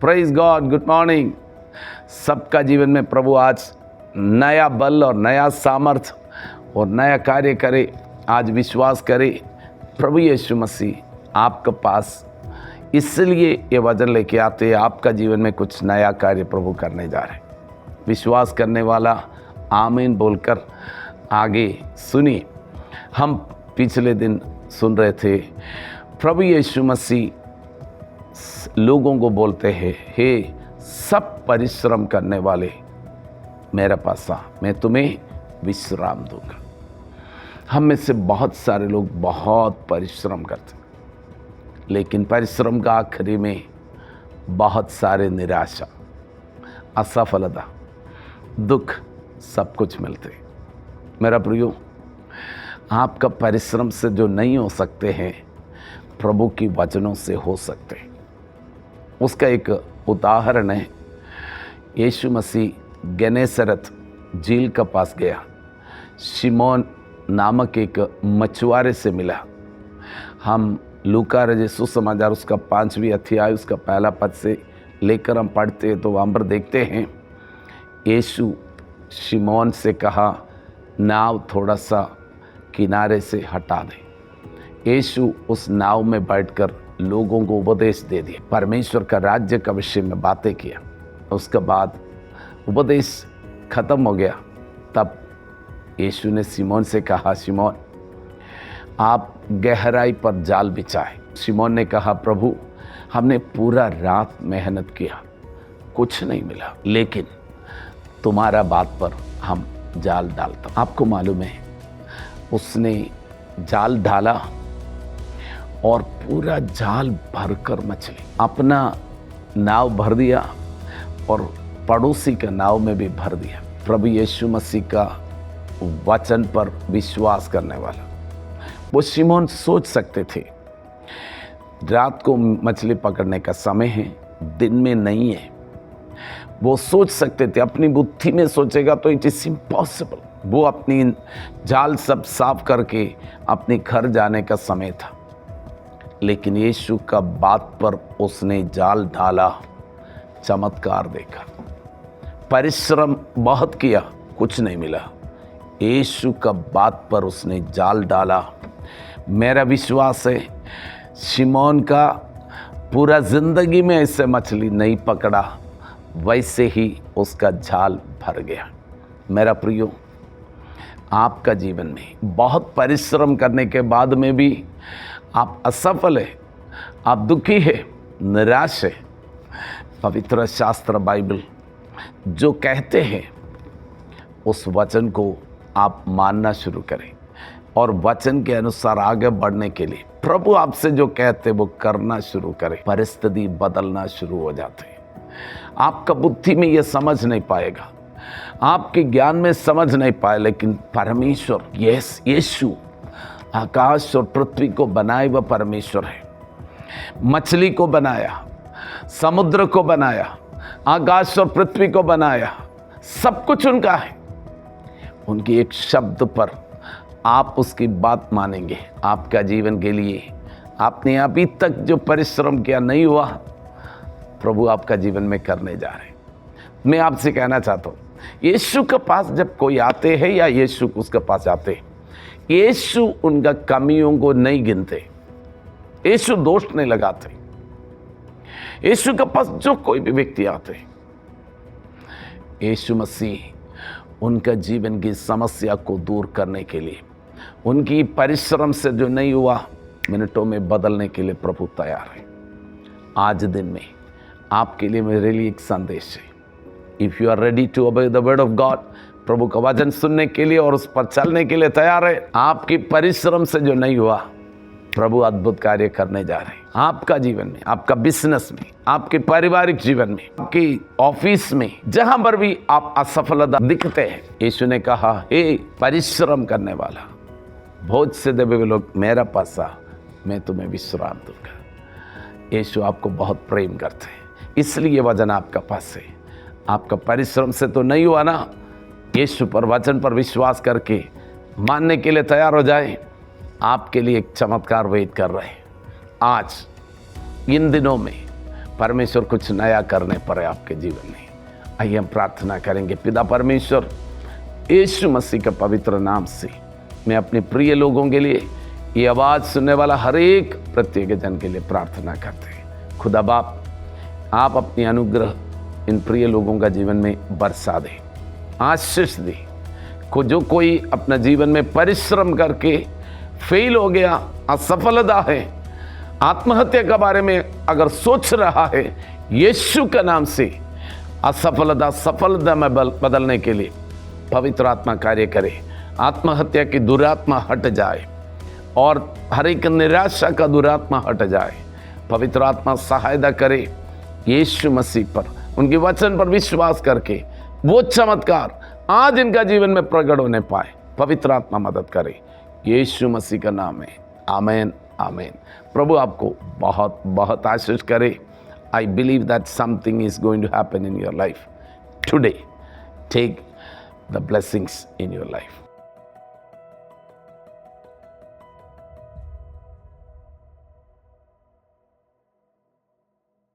Praise God, good morning. सबका जीवन में प्रभु आज नया बल और नया सामर्थ और नया कार्य करे। आज विश्वास करे प्रभु यीशु मसीह आपके पास इसलिए ये वचन लेके आते हैं, आपका जीवन में कुछ नया कार्य प्रभु करने जा रहे। विश्वास करने वाला आमीन बोलकर आगे सुनिए। हम पिछले दिन सुन रहे थे प्रभु यीशु मसीह लोगों को बोलते हैं, हे सब परिश्रम करने वाले मेरे पास आ, मैं तुम्हें विश्राम दूंगा। हम में से बहुत सारे लोग बहुत परिश्रम करते, लेकिन परिश्रम का आखिरी में बहुत सारे निराशा, असफलता, दुख सब कुछ मिलते। मेरा प्रियो, आपका परिश्रम से जो नहीं हो सकते हैं प्रभु की वचनों से हो सकते। उसका एक उदाहरण है, यीशु मसीह गेनेसरत झील के पास गया, शिमोन नामक एक मछुआरे से मिला। हम लूका रचित सुसमाचार उसका 5वीं अध्याय उसका पहला पद से लेकर हम पढ़ते हैं तो वहाँ पर देखते हैं यीशु शिमोन से कहा, नाव थोड़ा सा किनारे से हटा दे। यीशु उस नाव में बैठकर लोगों को उपदेश दे दिया, परमेश्वर का राज्य का विषय में बातें किया। उसके बाद उपदेश खत्म हो गया। तब यीशु ने शिमोन से कहा, शिमोन आप गहराई पर जाल बिछाए। शिमोन ने कहा, प्रभु हमने पूरा रात मेहनत किया, कुछ नहीं मिला, लेकिन तुम्हारा बात पर हम जाल डालता। आपको मालूम है, उसने जाल डाला और पूरा जाल भरकर मछली, अपना नाव भर दिया और पड़ोसी का नाव में भी भर दिया। प्रभु यीशु मसीह का वचन पर विश्वास करने वाला वो शिमोन सोच सकते थे, रात को मछली पकड़ने का समय है, दिन में नहीं है। वो सोच सकते थे, अपनी बुद्धि में सोचेगा तो इट इज इम्पॉसिबल। वो अपनी जाल सब साफ करके अपने घर जाने का समय था, लेकिन यीशु का बात पर उसने जाल डाला, चमत्कार देखा। परिश्रम बहुत किया, कुछ नहीं मिला। यीशु का बात पर उसने जाल डाला। मेरा विश्वास है शिमोन का पूरा जिंदगी में ऐसे मछली नहीं पकड़ा, वैसे ही उसका जाल भर गया। मेरा प्रियो, आपका जीवन में बहुत परिश्रम करने के बाद में भी आप असफल है, आप दुखी है, निराश है। पवित्र शास्त्र बाइबल जो कहते हैं उस वचन को आप मानना शुरू करें और वचन के अनुसार आगे बढ़ने के लिए प्रभु आपसे जो कहते वो करना शुरू करें। परिस्थिति बदलना शुरू हो जाते हैं। आपका बुद्धि में ये समझ नहीं पाएगा, आपके ज्ञान में समझ नहीं पाए, लेकिन परमेश्वर, यीशु आकाश और पृथ्वी को बनाए वह परमेश्वर है। मछली को बनाया, समुद्र को बनाया, आकाश और पृथ्वी को बनाया, सब कुछ उनका है। उनकी एक शब्द पर आप उसकी बात मानेंगे, आपका जीवन के लिए आपने अभी तक जो परिश्रम किया नहीं हुआ, प्रभु आपका जीवन में करने जा रहे हैं। मैं आपसे कहना चाहता हूँ, यीशु के पास जब कोई आते हैं या यीशु उसके पास आते हैं, यीशु उनका कमियों को नहीं गिनते, यीशु दोष नहीं लगाते। यीशु के पास जो कोई भी व्यक्ति आते हैं, यीशु मसीह उनका जीवन की समस्या को दूर करने के लिए, उनकी परिश्रम से जो नहीं हुआ मिनटों में बदलने के लिए प्रभु तैयार है। आज दिन में आपके लिए, मेरे लिए एक संदेश है। If you are ready to obey the word of God, प्रभु का वचन सुनने के लिए और उस पर चलने के लिए तैयार है, आपकी परिश्रम से जो नहीं हुआ प्रभु अद्भुत कार्य करने जा रहे हैं। आपका जीवन में, आपका बिजनेस में, आपके पारिवारिक जीवन में, आपकी ऑफिस में, जहां पर भी आप असफलता दिखते हैं, यीशु ने कहा, हे परिश्रम करने वाला, बोझ से दबे हुए लोग मेरा पास आ, मैं तुम्हें विश्राम दूंगा। यीशु आपको बहुत प्रेम करते हैं, इसलिए वचन आपका पास है। आपका परिश्रम से तो नहीं हुआ ना, यीशु पर, वचन पर विश्वास करके मानने के लिए तैयार हो जाए। आपके लिए एक चमत्कार वेट कर रहे हैं। आज इन दिनों में परमेश्वर कुछ नया करने पर है आपके जीवन में। आइए हम प्रार्थना करेंगे। पिता परमेश्वर, यीशु मसीह के पवित्र नाम से मैं अपने प्रिय लोगों के लिए, ये आवाज़ सुनने वाला हर एक प्रत्येक जन के लिए प्रार्थना करते हैं। खुदा बाप, आप अपनी अनुग्रह इन प्रिय लोगों का जीवन में बरसा दे, आशीष दे। जो कोई अपना जीवन में परिश्रम करके फेल हो गया, असफलता है, आत्महत्या के बारे में अगर सोच रहा है, यीशु के नाम से असफलता सफलता में बदलने के लिए पवित्र आत्मा कार्य करे। आत्महत्या की दुरात्मा हट जाए और हर एक निराशा का दुरात्मा हट जाए। पवित्र आत्मा सहायता करे। यीशु मसीह पर, उनके वचन पर विश्वास करके वो चमत्कार आज इनका जीवन में प्रकट होने पाए। पवित्र आत्मा मदद करे, यीशु मसीह का नाम है। आमीन, आमीन। प्रभु आपको बहुत बहुत आशीष करे। I believe that something is going to happen in your life today. Take the blessings in your life.